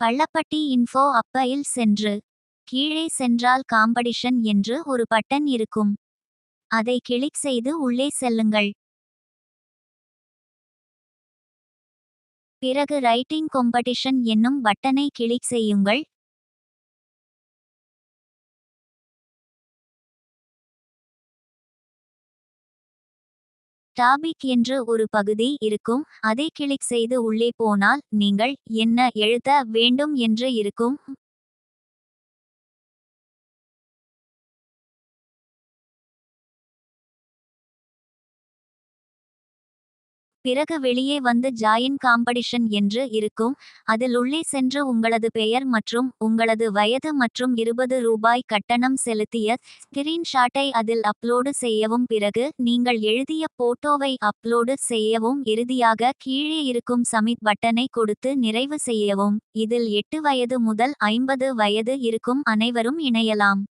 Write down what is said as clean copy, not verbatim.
Pallapatti info அப்பையில் சென்று கீழே சென்றால் காம்படிஷன் என்று ஒரு பட்டன் இருக்கும். அதை கிளிக் செய்து உள்ளே செல்லுங்கள். பிறகு ரைட்டிங் காம்படிஷன் என்னும் பட்டனை கிளிக் செய்யுங்கள். டாபிக் என்று ஒரு பகுதி இருக்கும். அதை கிளிக் செய்து உள்ளே போனால் நீங்கள் என்ன எழுத வேண்டும் என்று இருக்கும். பிறகு வெளியே வந்து ஜாயின் காம்படிஷன் என்று இருக்கும். அதில் உள்ளே சென்று உங்களது பெயர் மற்றும் உங்களது வயது மற்றும் ரூபாய் கட்டணம் செலுத்திய ஸ்கிரீன் ஷாட்டை அதில் அப்லோடு செய்யவும். பிறகு நீங்கள் எழுதிய போட்டோவை அப்லோடு செய்யவும். இறுதியாக கீழே இருக்கும் சப்மிட் பட்டனை கொடுத்து நிறைவு செய்யவும். இதில் 8 வயது முதல் 50 வயது இருக்கும் அனைவரும் இணையலாம்.